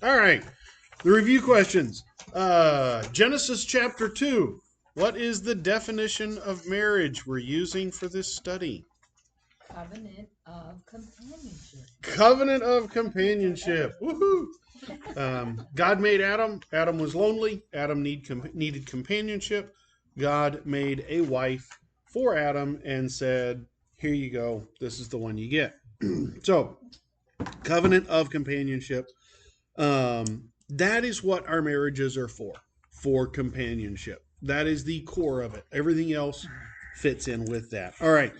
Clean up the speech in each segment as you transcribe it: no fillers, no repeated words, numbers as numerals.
All right. The review questions. Genesis chapter 2. What is the definition of marriage we're using for this study? Covenant of companionship. Covenant of companionship. Woohoo! God made Adam. Adam was lonely. Adam needed companionship. God made a wife for Adam and said, "Here you go. This is the one you get." So, covenant of companionship. That is what our marriages are for companionship. That is the core of it. Everything else fits in with that. All right.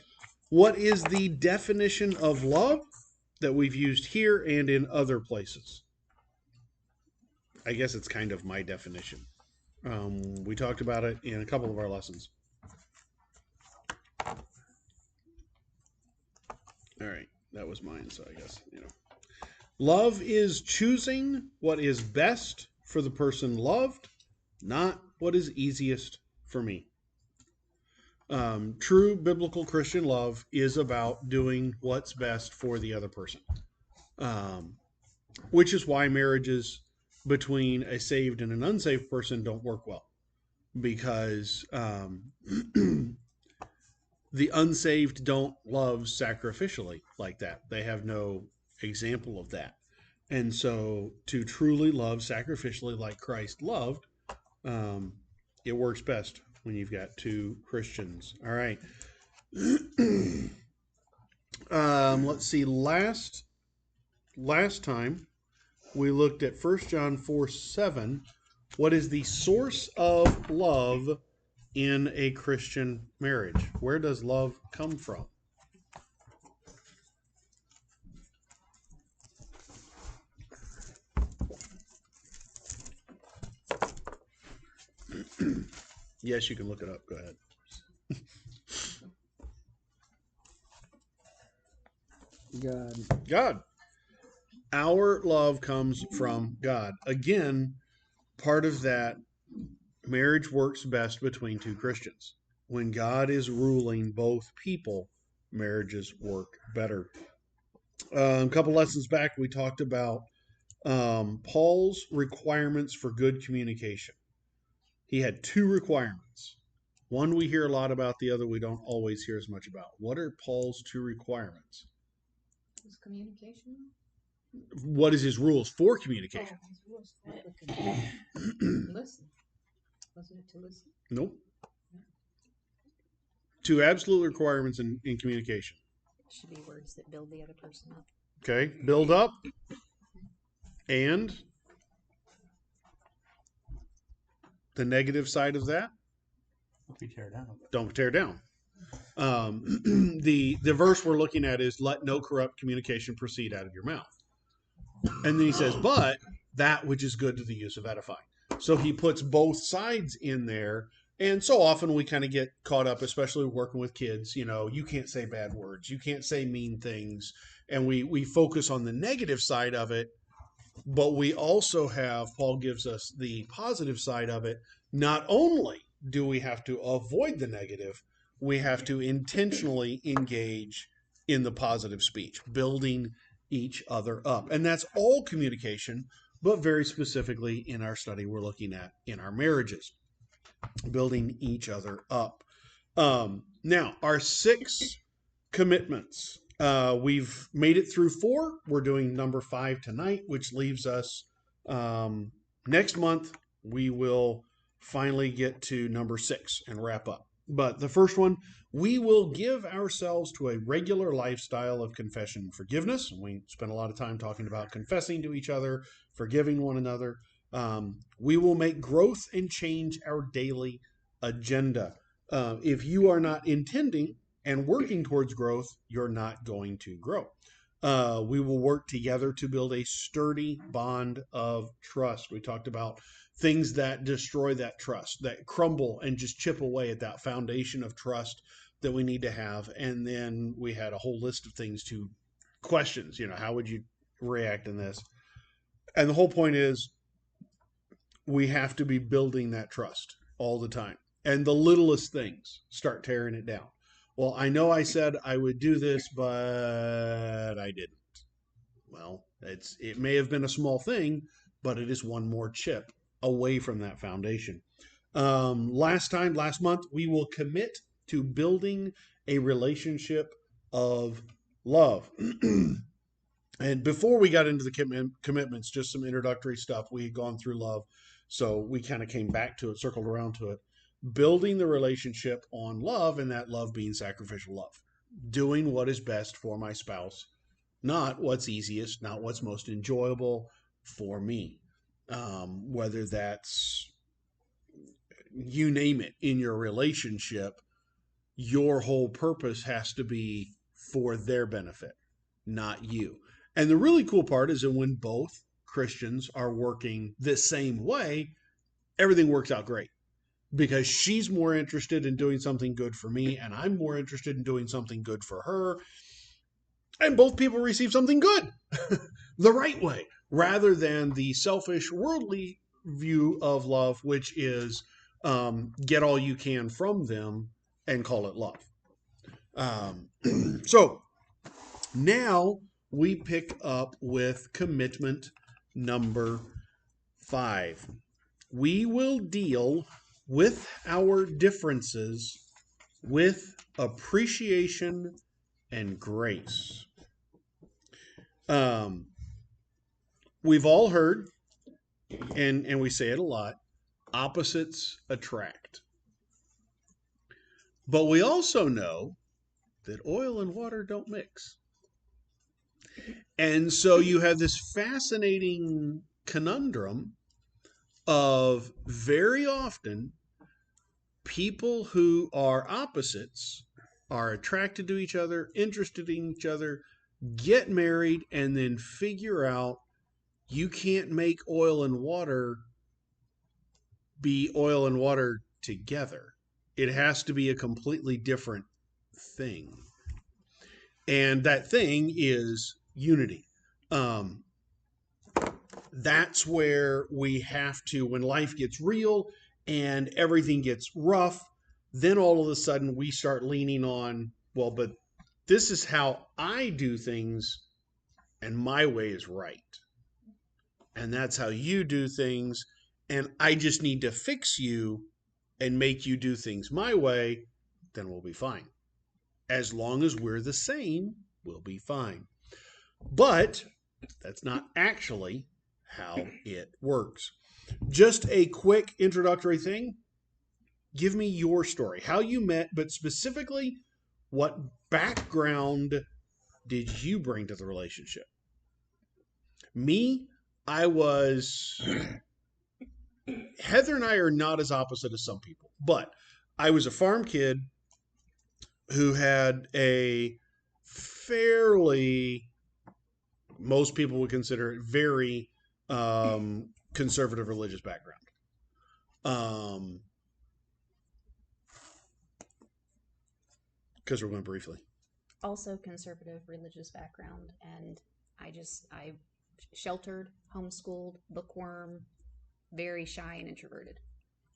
What is the definition of love that we've used here and in other places? I guess it's kind of my definition. We talked about it in a couple of our lessons. All right, that was mine, so I guess, Love is choosing what is best for the person loved, not what is easiest for me. True biblical Christian love is about doing what's best for the other person, um, which is why marriages between a saved and an unsaved person don't work well because the unsaved don't love sacrificially like that. They have no example of that. And so to truly love sacrificially like Christ loved, um, it works best when you've got two Christians. All right. Let's see. Last time we looked at 1 John 4:7. What is the source of love in a Christian marriage? Where does love come from? Yes, you can look it up. Go ahead. God. God. Our love comes from God. Again, part of that, marriage works best between two Christians. When God is ruling both people, marriages work better. A couple lessons back, we talked about Paul's requirements for good communication. He had two requirements. One we hear a lot about, the other we don't always hear as much about. What are Paul's two requirements? Is communication? What is his rules for communication? His rules for communication. Listen. Wasn't it to listen? Nope. Two absolute requirements in communication. It should be words that build the other person up. Okay, build up and the negative side of that. Don't be tear down. Don't tear down. The verse we're looking at is let no corrupt communication proceed out of your mouth. And then he says, but that which is good to the use of edifying. So he puts both sides in there. And so often we kind of get caught up, especially working with kids. You can't say bad words. You can't say mean things. And we focus on the negative side of it. But we also have, Paul gives us the positive side of it. Not only do we have to avoid the negative, we have to intentionally engage in the positive speech, building each other up. And that's all communication, but very specifically in our study, we're looking at in our marriages, building each other up. Now, our 6 commitments. We've made it through 4. We're doing number 5 tonight, which leaves us next month. We will finally get to number 6 and wrap up. But the first one, we will give ourselves to a regular lifestyle of confession and forgiveness. We spent a lot of time talking about confessing to each other, forgiving one another. We will make growth and change our daily agenda. If you are not intending and working towards growth, you're not going to grow. We will work together to build a sturdy bond of trust. We talked about things that destroy that trust, that crumble and just chip away at that foundation of trust that we need to have. And then we had a whole list of things to questions, how would you react in this? And the whole point is we have to be building that trust all the time. And the littlest things start tearing it down. Well, I know I said I would do this, but I didn't. Well, it may have been a small thing, but it is one more chip away from that foundation. Last month, we will commit to building a relationship of love. And before we got into the commitments, just some introductory stuff. We had gone through love, so we kind of came back to it, circled around to it. Building the relationship on love, and that love being sacrificial love. Doing what is best for my spouse, not what's easiest, not what's most enjoyable for me. Whether that's, you name it, in your relationship, your whole purpose has to be for their benefit, not you. And the really cool part is that when both Christians are working the same way, everything works out great. Because she's more interested in doing something good for me, and I'm more interested in doing something good for her. And both people receive something good the right way, rather than the selfish, worldly view of love, which is get all you can from them and call it love. So now we pick up with commitment number 5. We will deal with our differences with appreciation and grace. We've all heard, and we say it a lot, opposites attract. But we also know that oil and water don't mix. And so you have this fascinating conundrum of very often people who are opposites are attracted to each other, interested in each other, get married, and then figure out you can't make oil and water be oil and water together. It has to be a completely different thing. And that thing is unity. That's where we have to, when life gets real and everything gets rough, then all of a sudden we start leaning on, well, but this is how I do things and my way is right. And that's how you do things. And I just need to fix you and make you do things my way, then we'll be fine. As long as we're the same, we'll be fine. But that's not actually how it works. Just a quick introductory thing. Give me your story, how you met, but specifically, what background did you bring to the relationship? Me, Heather and I are not as opposite as some people, but I was a farm kid who had a fairly, most people would consider it, very conservative religious background. Because we're going briefly. Also conservative religious background, and I sheltered, homeschooled, bookworm, very shy and introverted.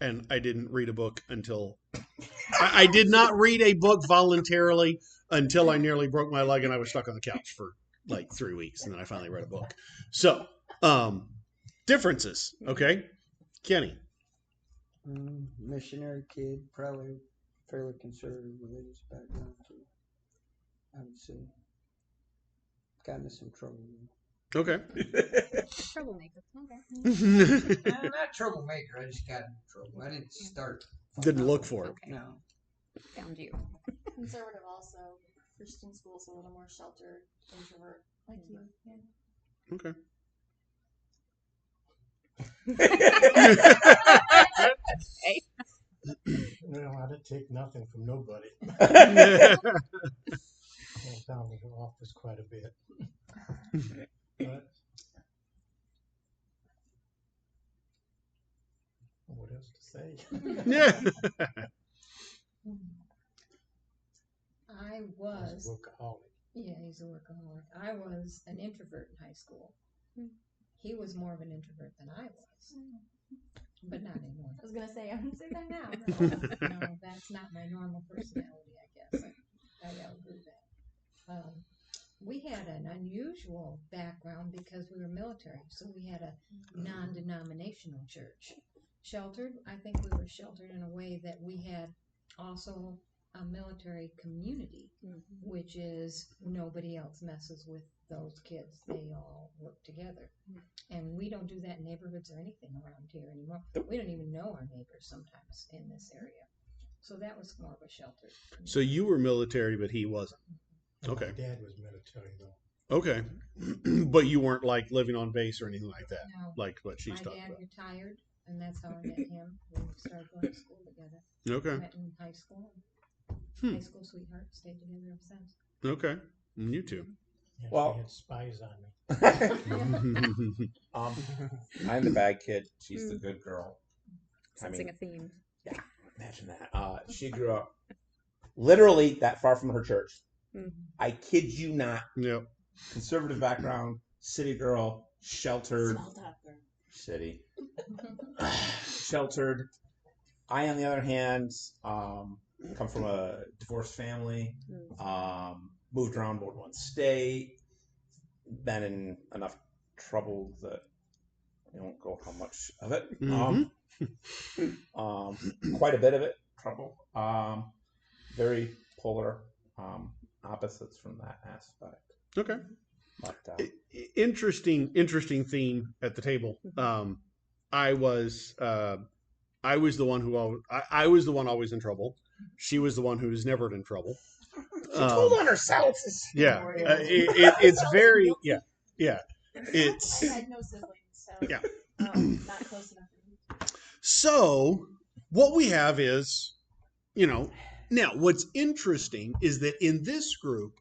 And I didn't read a book until I did not read a book voluntarily until I nearly broke my leg and I was stuck on the couch for like 3 weeks, and then I finally read a book. So, differences, okay? Kenny. Missionary kid, probably fairly conservative religious background too, I would say. Got into some trouble. Okay. Troublemaker. Okay. Not troublemaker, I just got into trouble. I didn't start. Didn't look for it. Okay. No. Found you. Conservative also. Christian school's a little more sheltered, introvert, like you. Yeah. Okay. Hey. Well, I didn't take nothing from nobody. Went down to the office quite a bit. But what else to say? Yeah. I I was, was a workaholic. yeah, he's a workaholic. I was an introvert in high school. He was more of an introvert than I was, but not anymore. I was gonna say, I wouldn't say that now. No, that's not my normal personality, I guess. I outgrew that. we had an unusual background because we were military, so we had a non-denominational church. Sheltered, I think we were sheltered in a way that we had also a military community, which is nobody else messes with those kids. They all work together. And we don't do that in neighborhoods or anything around here anymore. We don't even know our neighbors sometimes in this area. So that was more of a shelter. So you were military, but he wasn't. And Okay. My dad was military though. Okay. But you weren't like living on base or anything like that, No. like what she's My talking dad about. retired, and that's how I met him. We started going to school together. Okay. Met in high school. High school sweetheart. Stayed together ever since. Okay. And you too. Yeah, Well- she had spies on me. I'm the bad kid. She's the good girl. Sensing a theme. Imagine that. She grew up literally that far from her church. I kid you not. Yep. Conservative background, city girl, sheltered. Small talk girl. City. Sheltered. I, on the other hand, come from a divorced family. Moved around more than one state. Been in enough trouble that I won't go how much of it. Quite a bit of it. Trouble. Very polar opposites from that aspect. Okay. But, Interesting theme at the table. I was the one who I was the one always in trouble. She was the one who was never in trouble. she told on herself. Yeah, it's very It's I had no siblings, so Yeah. not close enough. So what we have is, now what's interesting is that in this group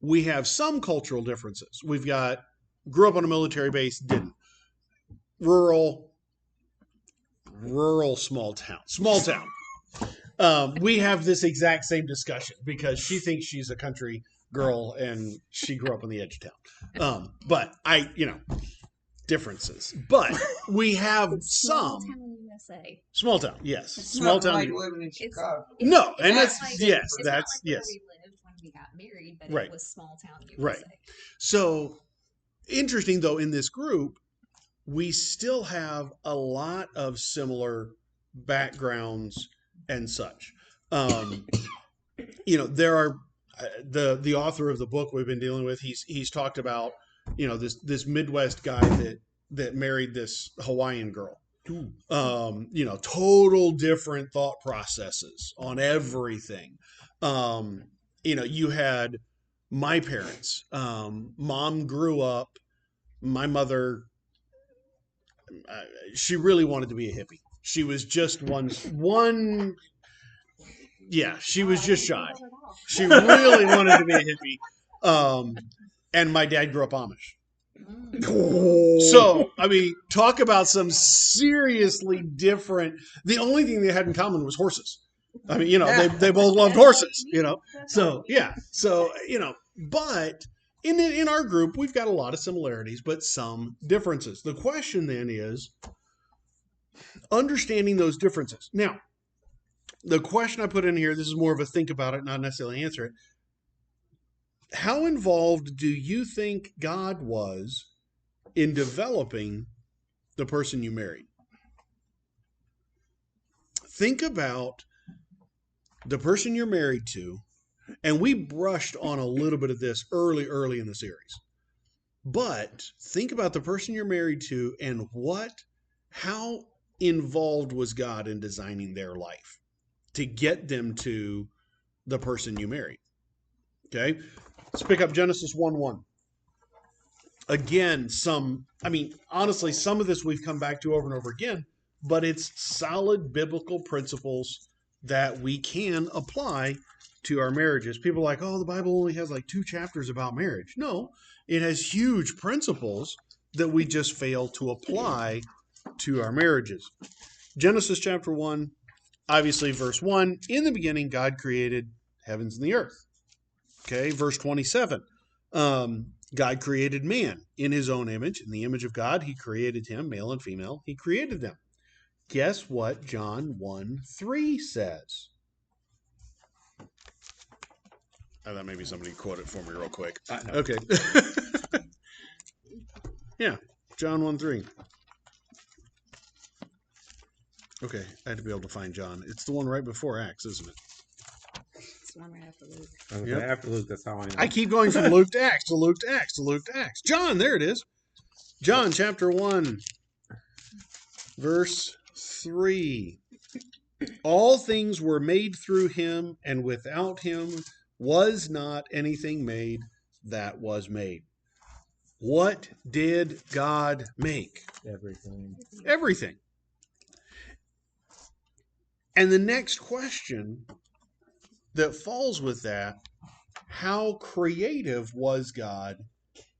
we have some cultural differences. We've got grew up on a military base, didn't. Rural, small town. We have this exact same discussion because she thinks she's a country girl and she grew up on the edge of town. But differences. But we have Small some town USA. small town. Yes, It's small not town. like living in Chicago. No, and not that's like- yes, it's that's not like yes. where we lived when we got married, but Right. it was small town USA. Right. So interesting though, in this group, we still have a lot of similar backgrounds and such. There are the author of the book we've been dealing with. He's talked about this Midwest guy that married this Hawaiian girl. Total different thought processes on everything. You had my parents. Mom grew up. My mother, she really wanted to be a hippie. She was just one. Yeah, she was just shy. She really wanted to be a hippie. And my dad grew up Amish. So, talk about some seriously different. The only thing they had in common was horses. They both loved horses, So, yeah. So, but in our group, we've got a lot of similarities, but some differences. The question then is understanding those differences. Now, the question I put in here, this is more of a think about it, not necessarily answer it. How involved do you think God was in developing the person you married? Think about the person you're married to, and we brushed on a little bit of this early in the series. But think about the person you're married to and how involved was God in designing their life to get them to the person you married. Okay? Let's pick up Genesis 1:1. Again, honestly, some of this we've come back to over and over again, but it's solid biblical principles that we can apply to our marriages. People are like, oh, the Bible only has like 2 chapters about marriage. No, it has huge principles that we just fail to apply to our marriages. Genesis chapter 1, obviously verse 1, in the beginning, God created heavens and the earth. Okay, verse 27, God created man in his own image. In the image of God, he created him, male and female. He created them. Guess what John 1:3 says? I thought maybe somebody quote it for me real quick. No. Okay. Yeah, John 1:3. Okay, I had to be able to find John. It's the one right before Acts, isn't it? It's the one right after Luke. Okay, Yep. after Luke, that's how I know. I keep going from Luke to Acts to Luke to Acts to Luke to Acts. John, there it is. John chapter 1, verse 3. All things were made through him, and without him was not anything made that was made. What did God make? Everything. Everything. And the next question that falls with that, how creative was God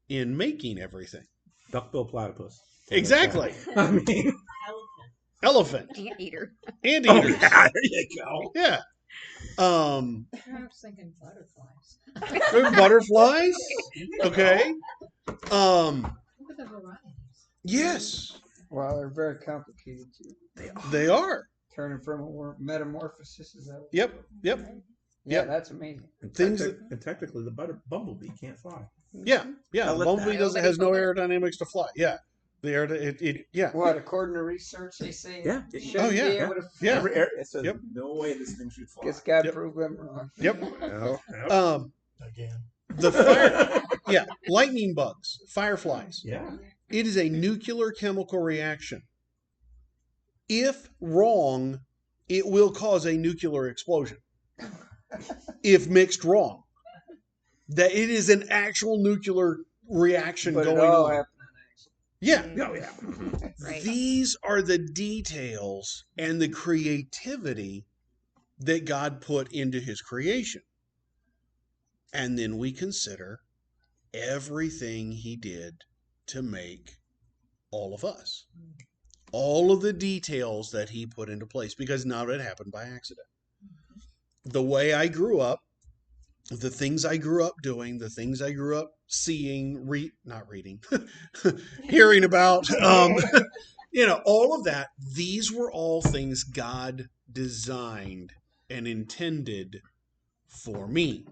in making everything? Duckbill platypus. Exactly. I mean, Elephant. Anteater. Anteaters. yeah, there you go. Yeah. I was thinking butterflies. Butterflies. Okay. Look at the varieties. Yes, Well, they're very complicated too. they are. Turning from a metamorphosis, is that? Yep. Yeah, Yep. that's amazing. And Things technically, the bumblebee can't fly. Yeah. Yeah. I'll The let bumblebee that- has no aerodynamics to fly. Yeah. The air. Yeah. What, according to research, they say Yeah. it shouldn't Oh, yeah. be able to. Yeah. It says Yep. no way this thing should fly. Guess God Yep. proved them wrong. Yep. Yep. Again. The fire. Yeah. Lightning bugs, fireflies. Yeah. It is a nuclear chemical reaction. If wrong, it will cause a nuclear explosion. If mixed wrong, that it is an actual nuclear reaction But going it all on. happened Yeah. Oh, yeah. Right. These are the details and the creativity that God put into his creation. And then we consider everything he did to make all of us. All of the details that he put into place, because none of it happened by accident. The way I grew up, the things I grew up doing, the things I grew up seeing, not reading, hearing about, all of that, these were all things God designed and intended for me.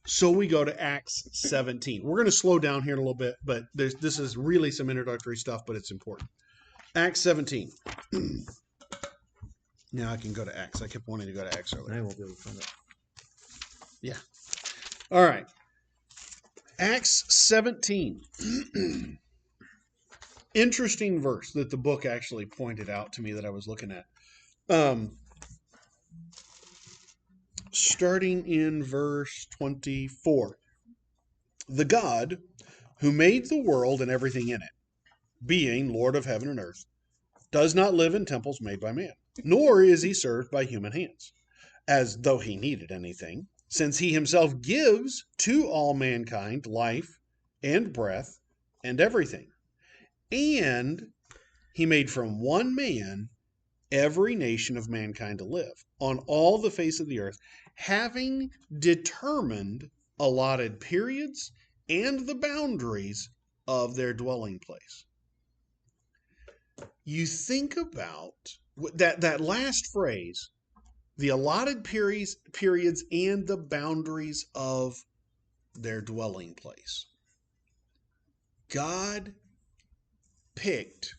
So we go to Acts 17. We're going to slow down here in a little bit, but this is really some introductory stuff, but it's important. Acts 17. Now I can go to Acts. I kept wanting to go to Acts earlier. I won't be able to find it. Yeah. All right. Acts 17. Interesting verse that the book actually pointed out to me that I was looking at. Starting in verse 24. The God who made the world and everything in it, being Lord of heaven and earth, does not live in temples made by man, nor is he served by human hands, as though he needed anything, since he himself gives to all mankind life and breath and everything. And he made from one man every nation of mankind to live on all the face of the earth, having determined allotted periods and the boundaries of their dwelling place. You think about that last phrase, the allotted periods and the boundaries of their dwelling place. God picked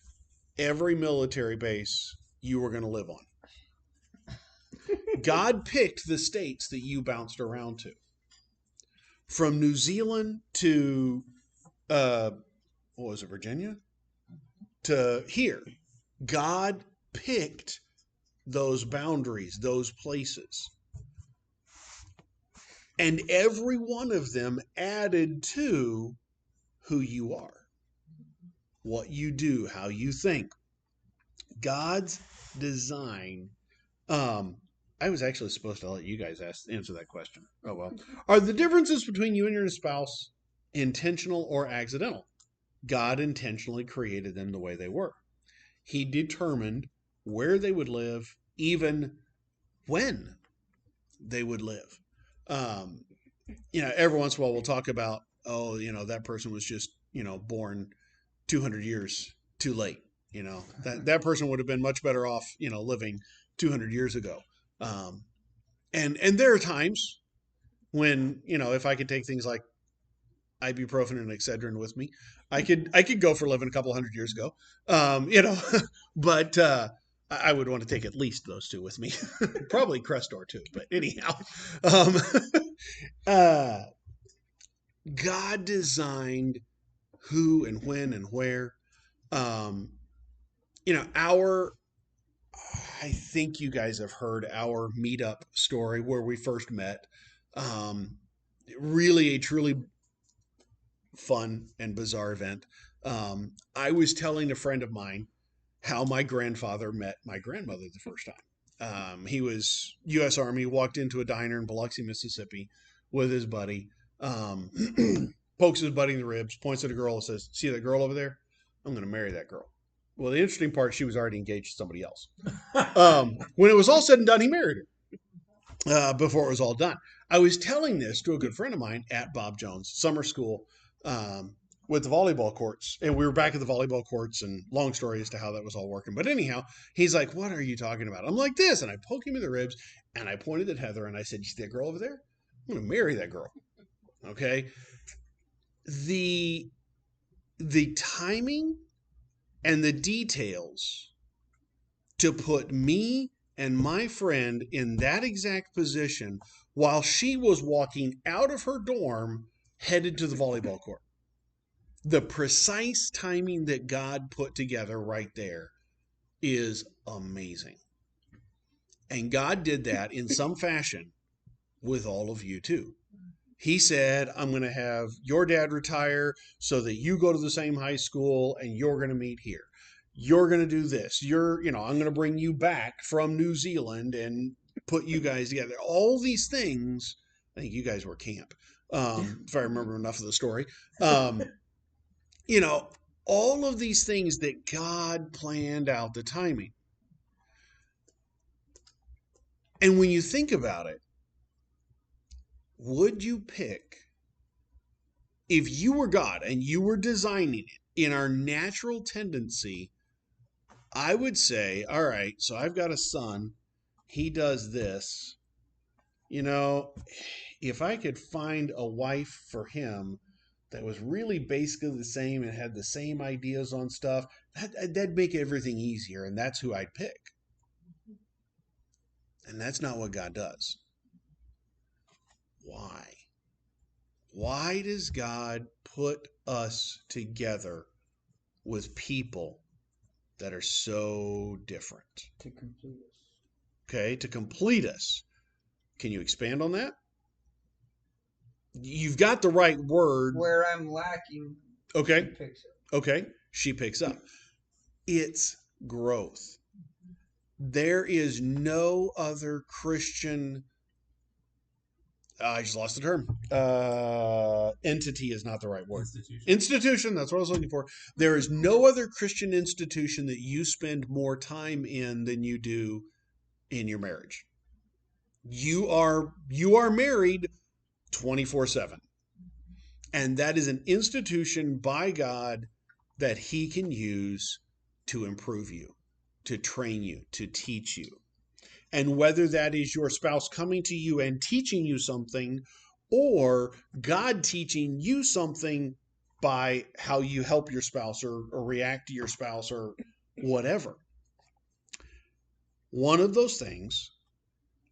every military base you were going to live on. God picked the states that you bounced around to. From New Zealand to, Virginia? To here. God picked those boundaries, those places. And every one of them added to who you are, what you do, how you think. God's design. I was actually supposed to let you guys answer that question. Oh, well. Are the differences between you and your spouse intentional or accidental? God intentionally created them the way they were. He determined where they would live, even when they would live. Every once in a while we'll talk about, that person was just, born 200 years too late. That person would have been much better off, living 200 years ago. And there are times when, if I could take things like ibuprofen and Excedrin with me, I could go for living a couple hundred years ago. But I would want to take at least those two with me. Probably Crestor too, but anyhow. Um, uh, God designed who and when and where. Um, I think you guys have heard our meetup story where we first met. Um, Really a truly fun and bizarre event. I was telling a friend of mine how my grandfather met my grandmother the first time. He was U.S. Army, walked into a diner in Biloxi, Mississippi with his buddy, um, pokes his buddy in the ribs, points at a girl and says, "See that girl over there? I'm going to marry that girl." Well, the interesting part, she was already engaged to somebody else. When it was all said and done, he married her before it was all done. I was telling this to a good friend of mine at Bob Jones Summer School with the volleyball courts. And we were back at the volleyball courts, and long story as to how that was all working. But anyhow, he's like, "What are you talking about?" I'm like, "This." And I poked him in the ribs, and I pointed at Heather, and I said, "You see that girl over there? I'm going to marry that girl." Okay. The timing and the details to put me and my friend in that exact position while she was walking out of her dorm headed to the volleyball court. The precise timing that God put together right there is amazing. And God did that in some fashion with all of you too. He said, "I'm going to have your dad retire so that you go to the same high school and you're going to meet here. You're going to do this. I'm going to bring you back from New Zealand and put you guys together." All these things. I think you guys were camp, if I remember enough of the story. All of these things that God planned out the timing. And when you think about it, would you pick, if you were God and you were designing it in our natural tendency, I would say, all right, so I've got a son. He does this. If I could find a wife for him that was really basically the same and had the same ideas on stuff, that'd make everything easier, and that's who I'd pick. And that's not what God does. Why? Why does God put us together with people that are so different? To complete us. Okay, to complete us. Can you expand on that? You've got the right word. Where I'm lacking, Okay. she picks up. Okay, she picks up. It's growth. There is no other Christian, I just lost the term. Entity is not the right word. Institution, that's what I was looking for. There is no other Christian institution that you spend more time in than you do in your marriage. You are married 24/7. And that is an institution by God that he can use to improve you, to train you, to teach you. And whether that is your spouse coming to you and teaching you something, or God teaching you something by how you help your spouse or react to your spouse or whatever. One of those things,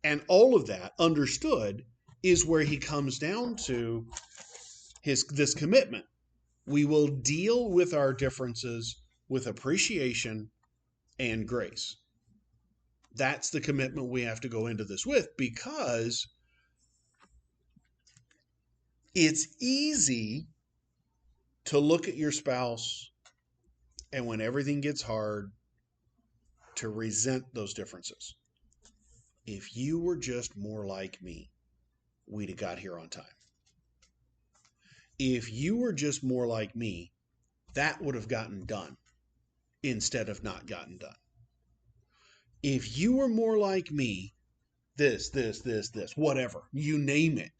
and all of that understood, is where he comes down to this commitment. We will deal with our differences with appreciation and grace. That's the commitment we have to go into this with, because it's easy to look at your spouse and when everything gets hard, to resent those differences. If you were just more like me, we'd have got here on time. If you were just more like me, that would have gotten done instead of not gotten done. If you were more like me, this, whatever, you name it.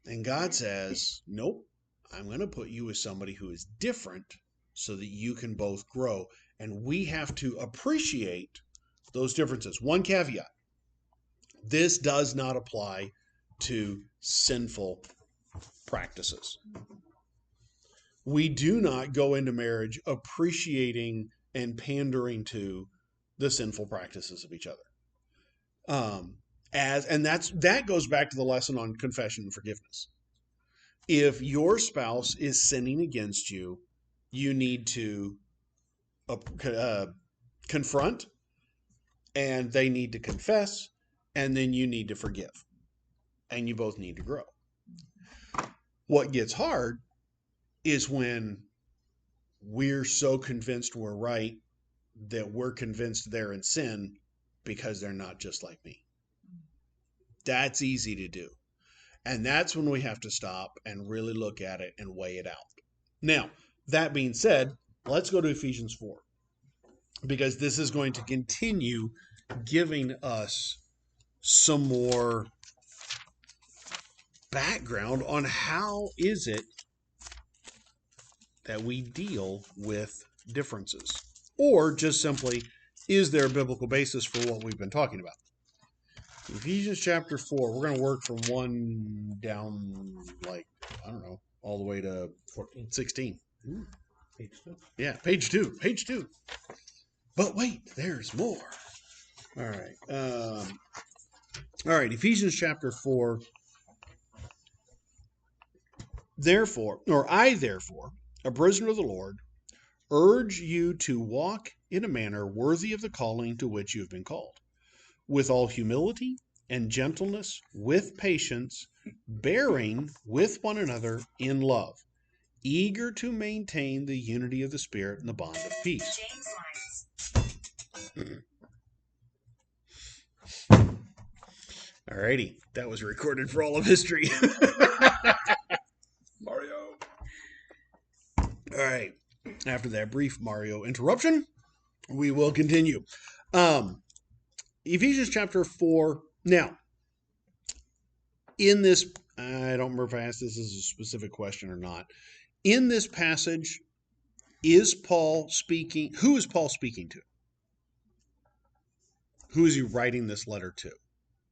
And God says, nope, I'm going to put you with somebody who is different so that you can both grow. And we have to appreciate those differences. One caveat: this does not apply to sinful practices. We do not go into marriage appreciating and pandering to the sinful practices of each other. That goes back to the lesson on confession and forgiveness. If your spouse is sinning against you, you need to confront, and they need to confess, and then you need to forgive, and you both need to grow. What gets hard is when we're so convinced we're right that we're convinced they're in sin because they're not just like me. That's easy to do. And that's when we have to stop and really look at it and weigh it out. Now, that being said, let's go to Ephesians 4, because this is going to continue giving us some more background on how is it that we deal with differences, or just simply, is there a biblical basis for what we've been talking about? Ephesians chapter 4, we're going to work from 1 down, all the way to 16. Page 2. Yeah, page 2. But wait, there's more. All right, Ephesians chapter 4. I therefore, a prisoner of the Lord, urge you to walk in a manner worthy of the calling to which you have been called, with all humility and gentleness, with patience, bearing with one another in love, eager to maintain the unity of the Spirit in the bond of peace. Alrighty, that was recorded for all of history. Mario. All right, after that brief Mario interruption, we will continue. Ephesians chapter 4. Now, in this, I don't remember if I asked this as a specific question or not. In this passage, is Paul speaking? Who is Paul speaking to? Who is he writing this letter to?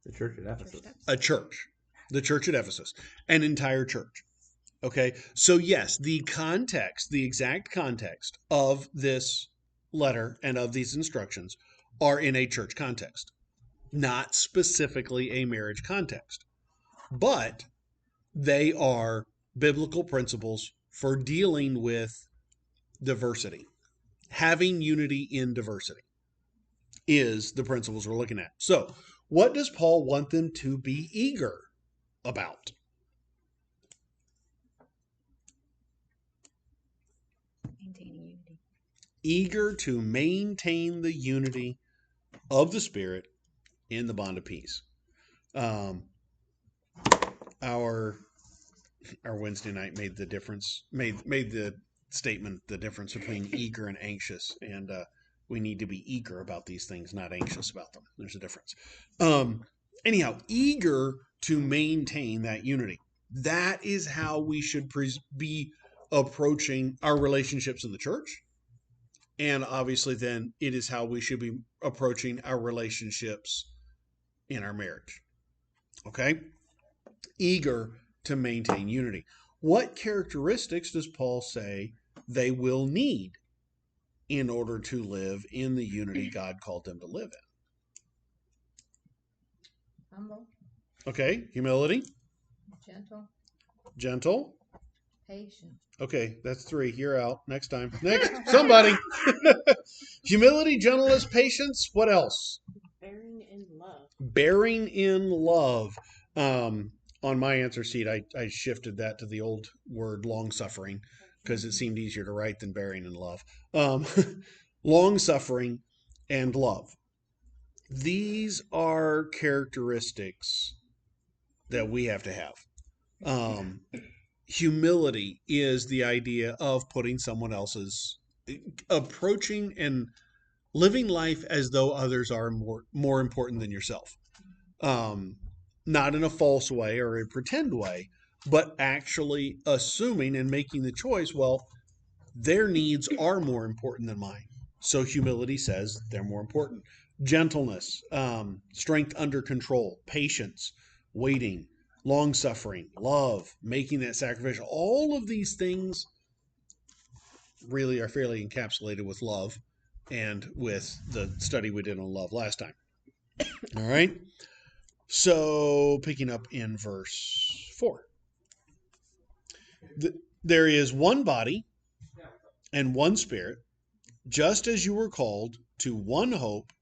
The church at Ephesus. A church. The church at Ephesus. An entire church. Okay, so yes, the exact context of this letter and of these instructions are in a church context, not specifically a marriage context, but they are biblical principles for dealing with diversity. Having unity in diversity is the principles we're looking at. So, what does Paul want them to be eager about? Maintaining unity. Eager to maintain the unity of the Spirit in the bond of peace. Our Wednesday night made the difference, made the statement, the difference between eager and anxious, and we need to be eager about these things, not anxious about them. There's a difference. Anyhow, eager to maintain that unity. That is how we should be approaching our relationships in the church. And obviously then it is how we should be approaching our relationships in our marriage. Okay? Eager to maintain unity. What characteristics does Paul say they will need in order to live in the unity God called them to live in? Humble, Okay, humility, gentle. patient. Okay, that's 3. You're out. Next time. Next, somebody. Humility, gentleness, patience. What else? Bearing in love. Bearing in love. On my answer sheet, I shifted that to the old word long-suffering because it seemed easier to write than bearing in love. Long-suffering and love. These are characteristics that we have to have. Humility is the idea of putting someone else's, approaching and living life as though others are more important than yourself. Not in a false way or a pretend way, but actually assuming and making the choice, well, their needs are more important than mine. So humility says they're more important. Gentleness, strength under control, patience, waiting, long-suffering, love, making that sacrificial. All of these things really are fairly encapsulated with love and with the study we did on love last time. All right. So picking up in verse 4. There is one body and one Spirit, just as you were called to one hope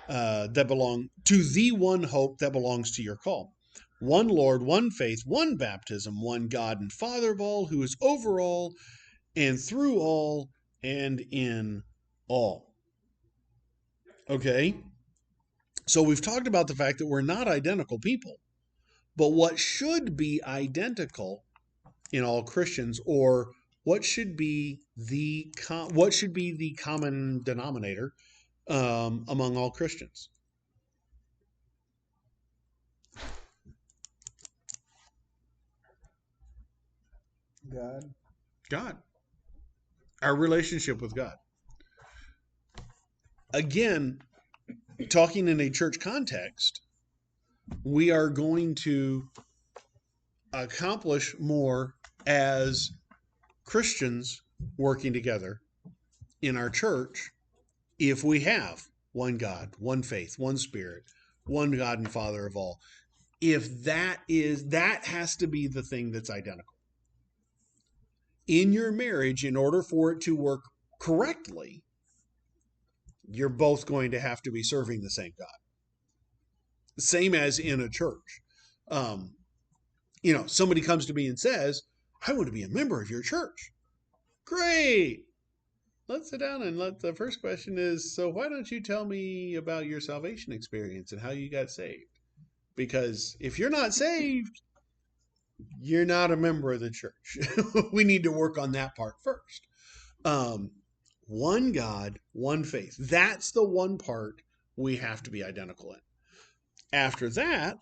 the one hope that belongs to your call. One Lord, one faith, one baptism, one God and Father of all, who is over all and through all and in all. Okay? So we've talked about the fact that we're not identical people, but what should be identical in all Christians, or what should be the common denominator among all Christians? God. Our relationship with God. Again, talking in a church context, we are going to accomplish more as Christians working together in our church if we have one God, one faith, one Spirit, one God and Father of all. If that has to be the thing that's identical. In your marriage, in order for it to work correctly, you're both going to have to be serving the same God. Same as in a church. Somebody comes to me and says, I want to be a member of your church. Great. Let's sit down and the first question is, so why don't you tell me about your salvation experience and how you got saved? Because if you're not saved, you're not a member of the church. We need to work on that part first. One God, one faith. That's the one part we have to be identical in. After that,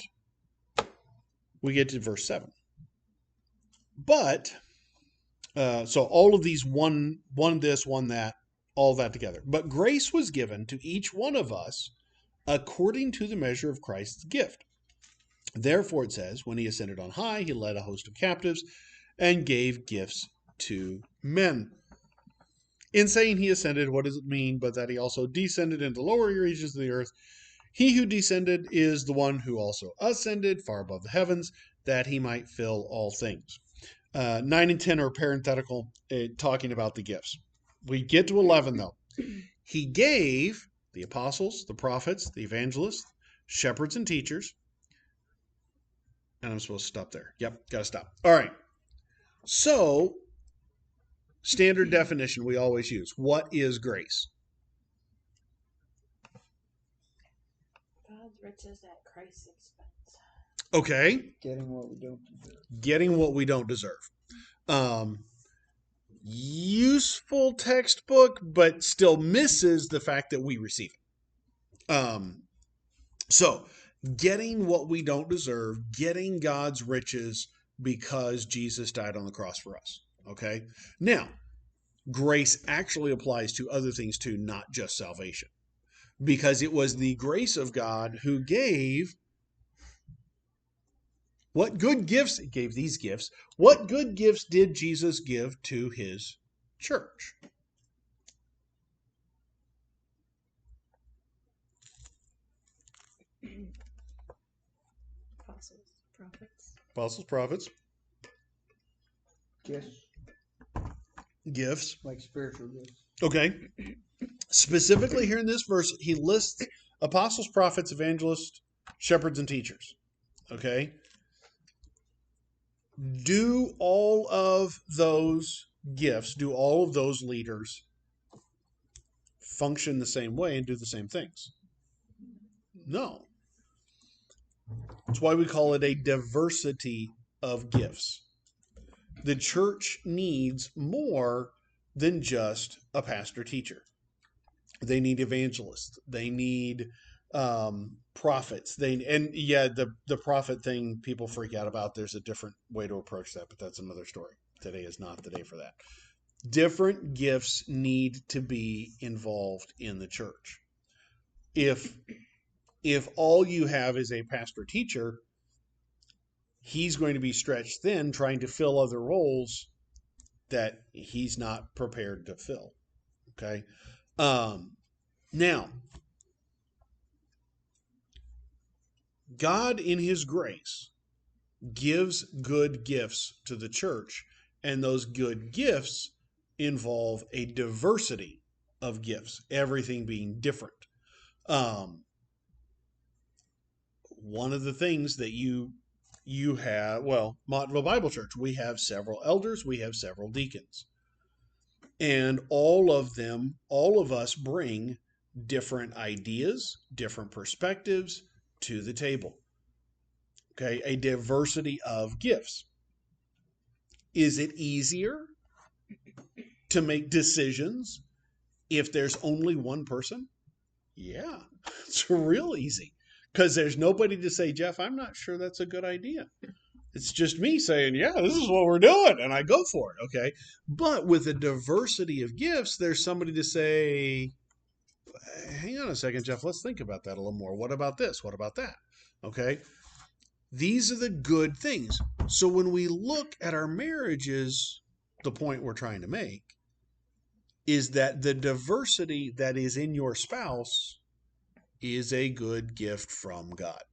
we get to verse 7. But, so all of these one this, one that, all that together. But grace was given to each one of us according to the measure of Christ's gift. Therefore, it says, when he ascended on high, he led a host of captives and gave gifts to men. In saying he ascended, what does it mean but that he also descended into lower regions of the earth? He who descended is the one who also ascended far above the heavens, that he might fill all things. 9 and 10 are parenthetical, talking about the gifts. We get to 11, though. He gave the apostles, the prophets, the evangelists, shepherds, and teachers. And I'm supposed to stop there. Yep, got to stop. All right. So, standard definition we always use. What is grace? God's riches at Christ's expense. Okay. Getting what we don't deserve. Getting what we don't deserve. Useful textbook, but still misses the fact that we receive it. So, getting what we don't deserve, getting God's riches because Jesus died on the cross for us. Okay? Now, grace actually applies to other things too, not just salvation. Because it was the grace of God who gave what good gifts, it gave these gifts. What good gifts did Jesus give to his church? Apostles, prophets. Apostles, prophets, gifts. Like spiritual gifts. Okay. Specifically here in this verse, he lists apostles, prophets, evangelists, shepherds, and teachers. Okay. Do all of those gifts, do all of those leaders function the same way and do the same things? No. That's why we call it a diversity of gifts. The church needs more than just a pastor teacher. They need evangelists. They need prophets. The prophet thing people freak out about. There's a different way to approach that, but that's another story. Today is not the day for that. Different gifts need to be involved in the church. If all you have is a pastor teacher, he's going to be stretched thin trying to fill other roles that he's not prepared to fill. Okay. Now, God in his grace gives good gifts to the church, and those good gifts involve a diversity of gifts, everything being different. One of the things that you have, well, Mottville Bible Church, we have several elders, we have several deacons. And all of us bring different ideas, different perspectives to the table. Okay, a diversity of gifts. Is it easier to make decisions if there's only one person? Yeah, it's real easy. Because there's nobody to say, Jeff, I'm not sure that's a good idea. It's just me saying, yeah, this is what we're doing, and I go for it, okay? But with a diversity of gifts, there's somebody to say, hang on a second, Jeff, let's think about that a little more. What about this? What about that? Okay? These are the good things. So when we look at our marriages, the point we're trying to make is that the diversity that is in your spouse is a good gift from God.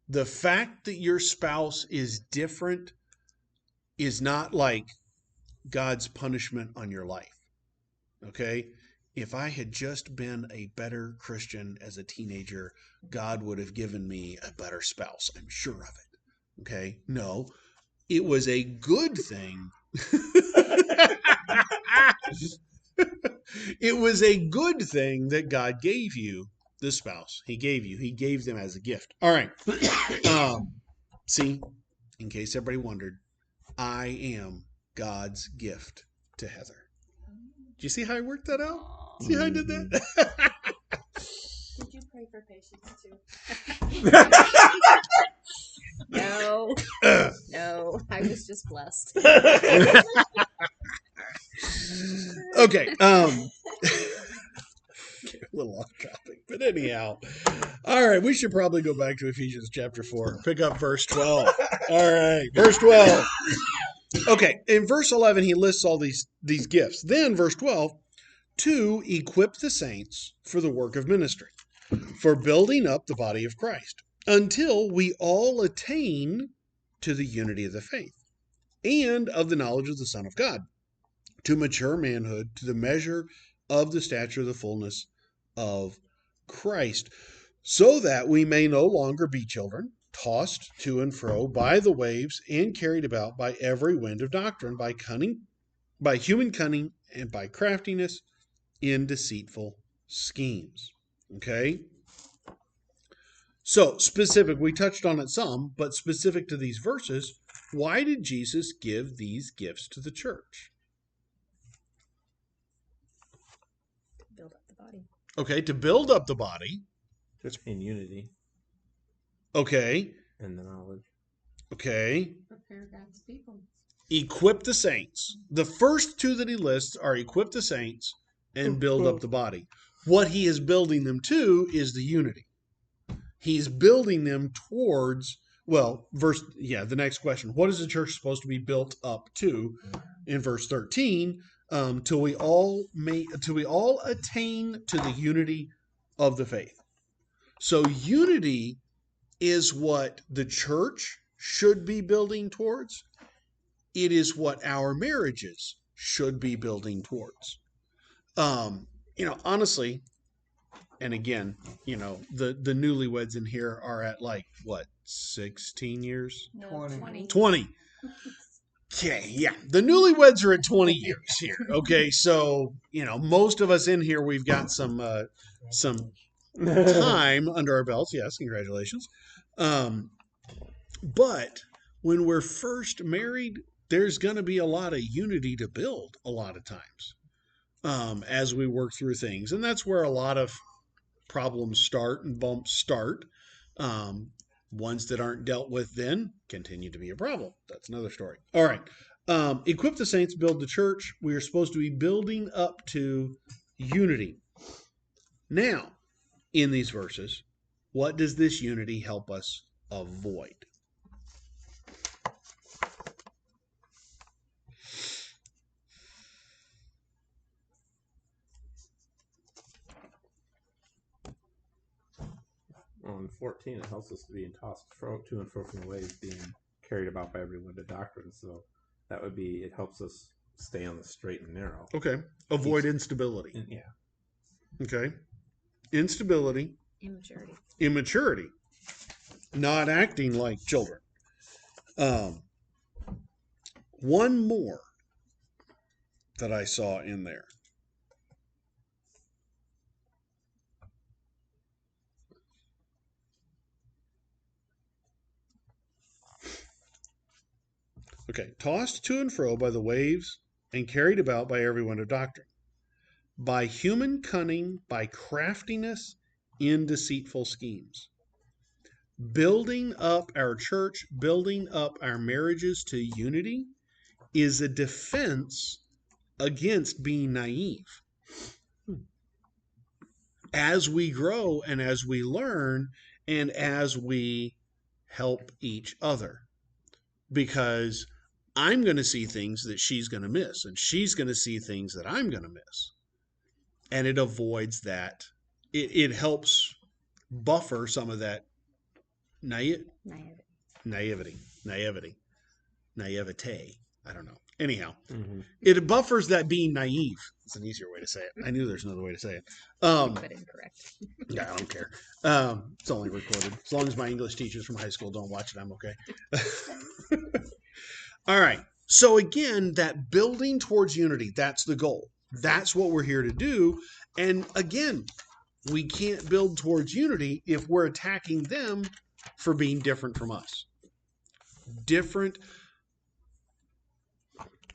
The fact that your spouse is different is not like God's punishment on your life. Okay? If I had just been a better Christian as a teenager, God would have given me a better spouse. I'm sure of it. Okay? No, it was a good thing. It was a good thing that God gave you the spouse. He gave them as a gift. All right. See, in case everybody wondered, I am God's gift to Heather. Do you see how I worked that out? See how I did that? Did you pray for patience too? No. No. I was just blessed. Okay. A little off topic, but anyhow. All right, we should probably go back to Ephesians chapter 4. Pick up verse 12. All right, verse 12. Okay, in verse 11, he lists all these gifts. Then, verse 12, to equip the saints for the work of ministry, for building up the body of Christ, until we all attain to the unity of the faith and of the knowledge of the Son of God, to mature manhood, to the measure of the stature of the fullness of Christ, so that we may no longer be children, tossed to and fro by the waves and carried about by every wind of doctrine, by human cunning and by craftiness in deceitful schemes. Okay? So, specific, we touched on it some, but specific to these verses, why did Jesus give these gifts to the church? Build up the body. Okay, to build up the body. In unity Okay, and the knowledge. okay. Prepare God's people. Equip the saints. The first two that he lists are equip the saints and build up the body. What he is building them to is the unity. He's building them towards, well, the next question. What is the church supposed to be built up to? In verse 13, till we all attain to the unity of the faith. So unity is what the church should be building towards. It is what our marriages should be building towards. Honestly, and again, the newlyweds in here are at 16 years? No, 20. 20. Okay, yeah. The newlyweds are at 20 years here. Okay, so, most of us in here, we've got some time under our belts. Yes, congratulations. But when we're first married, there's going to be a lot of unity to build a lot of times as we work through things. And that's where a lot of problems start and bumps start. Ones that aren't dealt with then continue to be a problem. That's another story. All right. Equip the saints, build the church. We are supposed to be building up to unity. Now, in these verses, what does this unity help us avoid? 1:14, it helps us to be tossed to and fro from the ways, being carried about by every wind of doctrine. So that would be, it helps us stay on the straight and narrow. Okay. Avoid instability. Yeah. Okay. Instability, immaturity, not acting like children. One more that I saw in there. Okay. Tossed to and fro by the waves and carried about by every wind of doctrine, by human cunning, by craftiness in deceitful schemes. Building up our church, building up our marriages to unity is a defense against being naive. As we grow and as we learn and as we help each other. Because I'm going to see things that she's going to miss, and she's going to see things that I'm going to miss. And it avoids that. It helps buffer some of that naivety. I don't know. Anyhow, it buffers that being naive. It's an easier way to say it. I knew there's another way to say it. But incorrect. Yeah, I don't care. It's only recorded. As long as my English teachers from high school don't watch it, I'm okay. All right. So again, that building towards unity, that's the goal. That's what we're here to do. And again, we can't build towards unity if we're attacking them for being different from us. Different.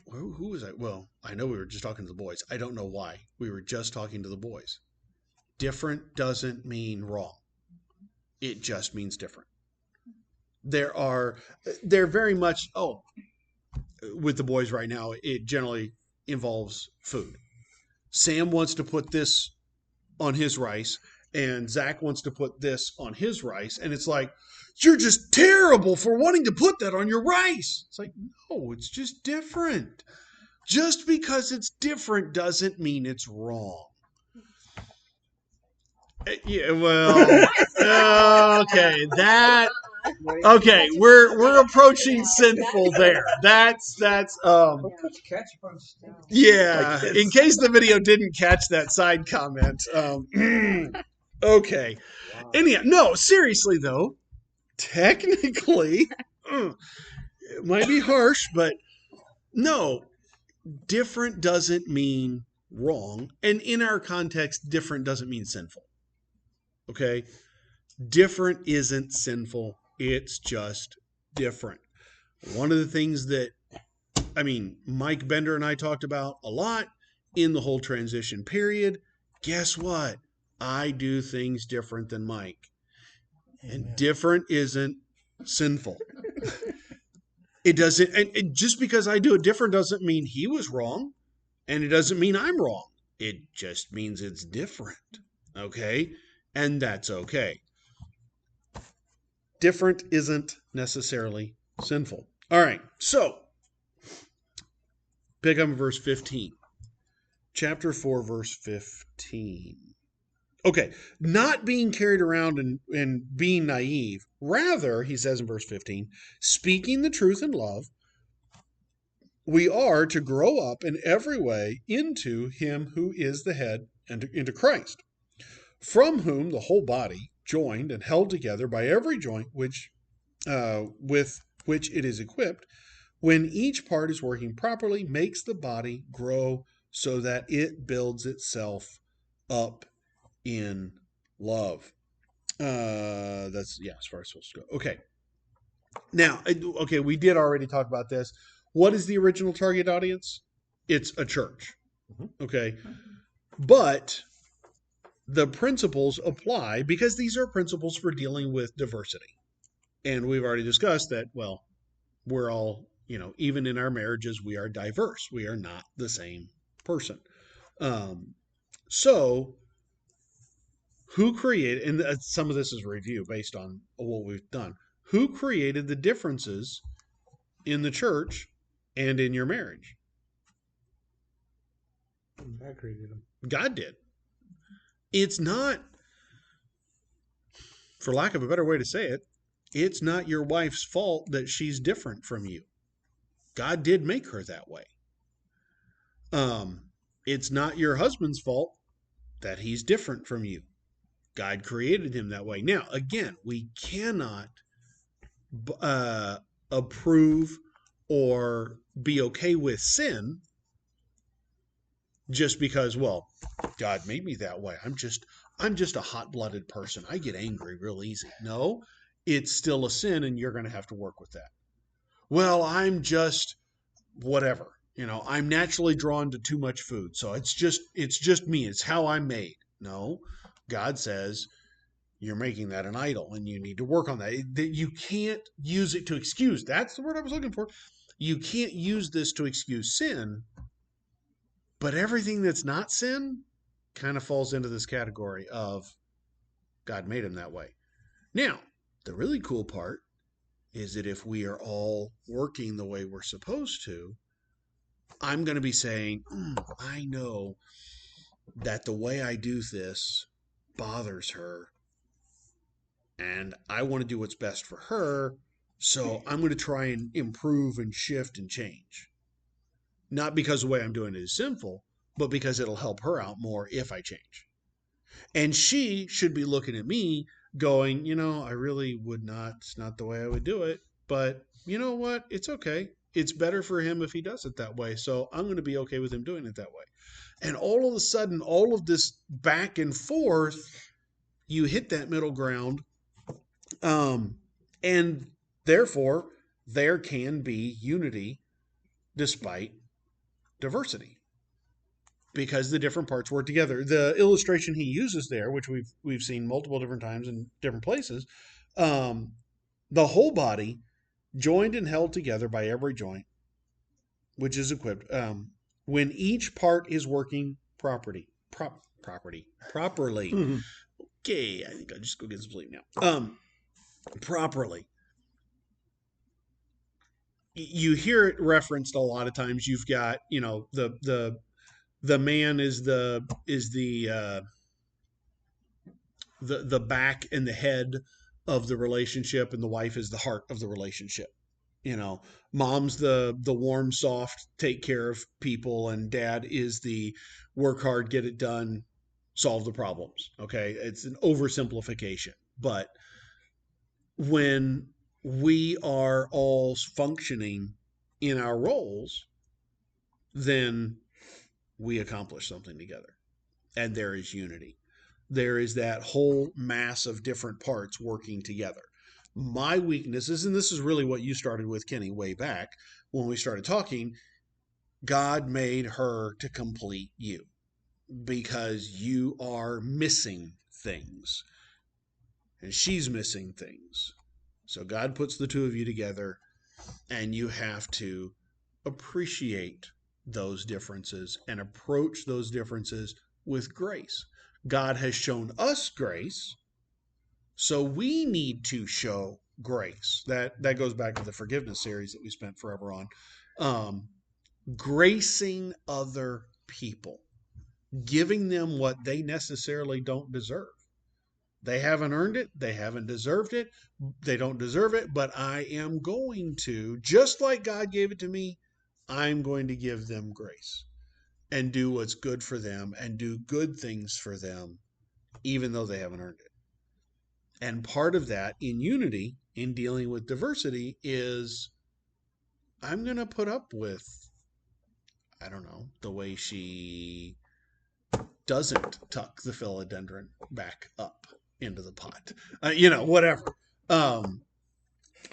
Who was I? Well, I know we were just talking to the boys. I don't know why. We were just talking to the boys. Different doesn't mean wrong. It just means different. They're very much, with the boys right now, it generally involves food. Sam wants to put this on his rice, and Zach wants to put this on his rice, and it's like, you're just terrible for wanting to put that on your rice. It's like, no, it's just different. Just because it's different doesn't mean it's wrong. Yeah, well, okay, we're approaching sinful there. That's yeah. In case the video didn't catch that side comment, okay. Anyhow, no, seriously though, technically, it might be harsh, but no, different doesn't mean wrong, and in our context, different doesn't mean sinful. Okay? Different isn't sinful. It's just different. One of the things that, Mike Bender and I talked about a lot in the whole transition period, guess what? I do things different than Mike. And different isn't sinful. It doesn't, and just because I do it different doesn't mean he was wrong, and it doesn't mean I'm wrong. It just means it's different. Okay? And that's okay. Different isn't necessarily sinful. All right, so pick up verse 15. Chapter 4, verse 15. Okay, not being carried around and being naive. Rather, he says in verse 15, speaking the truth in love, we are to grow up in every way into him who is the head, and into Christ, from whom the whole body, joined and held together by every joint with which it is equipped, when each part is working properly, makes the body grow so that it builds itself up in love. That's, as far as it's supposed to go. Okay. Now, we did already talk about this. What is the original target audience? It's a church. Okay. But the principles apply because these are principles for dealing with diversity. And we've already discussed that, we're all, even in our marriages, we are diverse. We are not the same person. So who created, and some of this is review based on what we've done. Who created the differences in the church and in your marriage? God created them. God did. It's not, for lack of a better way to say it, it's not your wife's fault that she's different from you. God did make her that way. It's not your husband's fault that he's different from you. God created him that way. Now, again, we cannot approve or be okay with sin just because, well, God made me that way. I'm just a hot-blooded person. I get angry real easy. No, it's still a sin, and you're going to have to work with that. Well, I'm just whatever. I'm naturally drawn to too much food, so it's just me. It's how I'm made. No, God says you're making that an idol, and you need to work on that. You can't use it to excuse. That's the word I was looking for. You can't use this to excuse sin, but everything that's not sin kind of falls into this category of God made him that way. Now, the really cool part is that if we are all working the way we're supposed to, I'm going to be saying, I know that the way I do this bothers her, and I want to do what's best for her, so I'm going to try and improve and shift and change. Not because the way I'm doing it is sinful, but because it'll help her out more if I change. And she should be looking at me going, I really would not, it's not the way I would do it, but you know what? It's okay. It's better for him if he does it that way. So I'm going to be okay with him doing it that way. And all of a sudden, all of this back and forth, you hit that middle ground. And therefore, there can be unity despite diversity, because the different parts work together. The illustration he uses there, which we've seen multiple different times in different places, the whole body joined and held together by every joint, which is equipped. When each part is working properly. Okay, I think I'll just go get some sleep now. Properly. You hear it referenced a lot of times. You've got, the man is the back and the head of the relationship, and the wife is the heart of the relationship. Mom's the warm, soft, take care of people, and dad is the work hard, get it done, solve the problems. Okay, it's an oversimplification, but when we are all functioning in our roles, then we accomplish something together, and there is unity. There is that whole mass of different parts working together. My weaknesses, and this is really what you started with, Kenny, way back when we started talking, God made her to complete you because you are missing things and she's missing things. So God puts the two of you together, and you have to appreciate those differences and approach those differences with grace. God has shown us grace, so we need to show grace. That goes back to the forgiveness series that we spent forever on. Gracing other people, giving them what they necessarily don't deserve. They haven't earned it. They haven't deserved it. They don't deserve it, but I am going to, just like God gave it to me, I'm going to give them grace and do what's good for them and do good things for them, even though they haven't earned it. And part of that in unity, in dealing with diversity, is I'm going to put up with, I don't know, the way she doesn't tuck the philodendron back up into the pot. Whatever.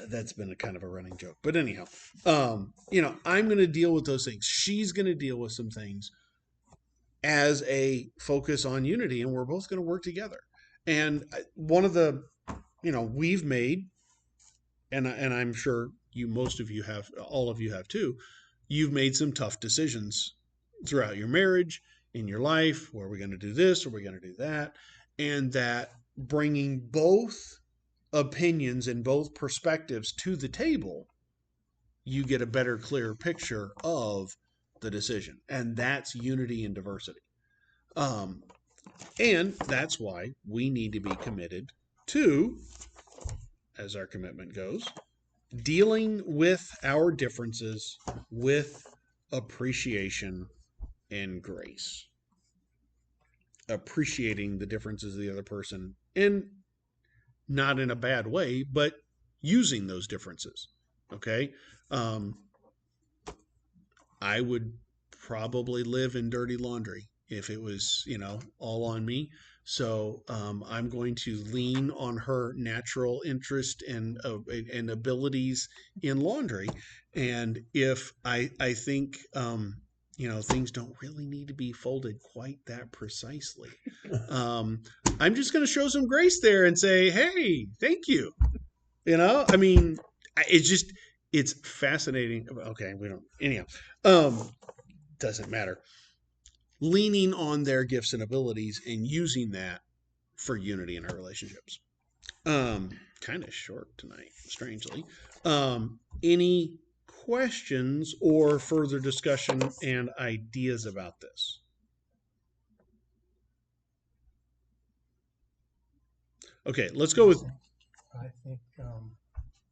That's been a kind of a running joke. But anyhow, I'm going to deal with those things. She's going to deal with some things as a focus on unity, and we're both going to work together. And one of the, we've made, and I'm sure most of you have, all of you have too, you've made some tough decisions throughout your marriage, in your life. Where are we going to do this? Or are we going to do that? And that bringing both opinions and both perspectives to the table, you get a better, clearer picture of the decision. And that's unity and diversity. And that's why we need to be committed 2, as our commitment goes, dealing with our differences with appreciation and grace. Appreciating the differences of the other person, and not in a bad way, but using those differences. Okay. I would probably live in dirty laundry if it was, all on me. So I'm going to lean on her natural interest and abilities in laundry. And if I think, things don't really need to be folded quite that precisely, I'm just going to show some grace there and say, hey, thank you. I mean, it's fascinating. Okay, we don't, anyhow, doesn't matter. Leaning on their gifts and abilities and using that for unity in our relationships. Kind of short tonight, strangely. Any questions or further discussion and ideas about this? Okay, let's go with. I think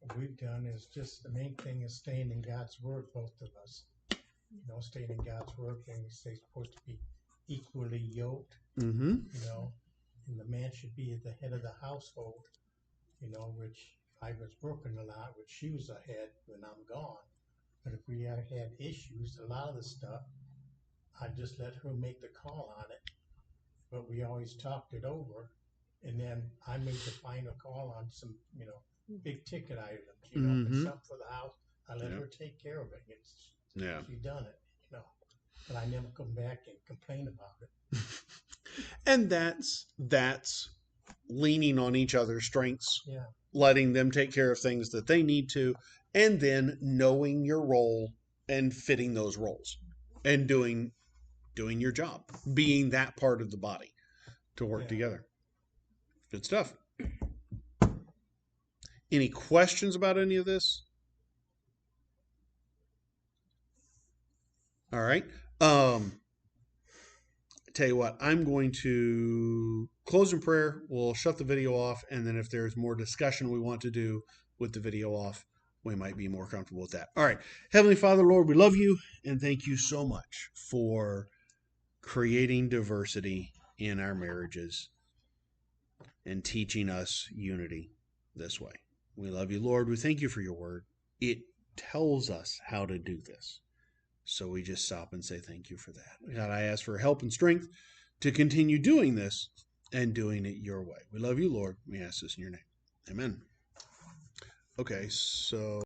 what we've done is just the main thing is staying in God's word, both of us. Staying in God's word, and we say supposed to be equally yoked. Mm-hmm. And the man should be at the head of the household. Which I was working a lot, which she was ahead when I'm gone. But if we had issues, a lot of the stuff, I just let her make the call on it. But we always talked it over, and then I made the final call on some, big ticket items. If it's something for the house, I let her take care of it. She done it, but I never come back and complain about it. And that's leaning on each other's strengths, Yeah. letting them take care of things that they need to, and then knowing your role and fitting those roles and doing your job, being that part of the body to work together. Good stuff. Any questions about any of this? All right. Tell you what, I'm going to close in prayer. We'll shut the video off, and then if there's more discussion we want to do with the video off, we might be more comfortable with that. All right. Heavenly Father, Lord, we love you, and thank you so much for creating diversity in our marriages and teaching us unity this way. We love you, Lord. We thank you for your word. It tells us how to do this. So we just stop and say thank you for that. God, I ask for help and strength to continue doing this and doing it your way. We love you, Lord. We ask this in your name. Amen. Okay, so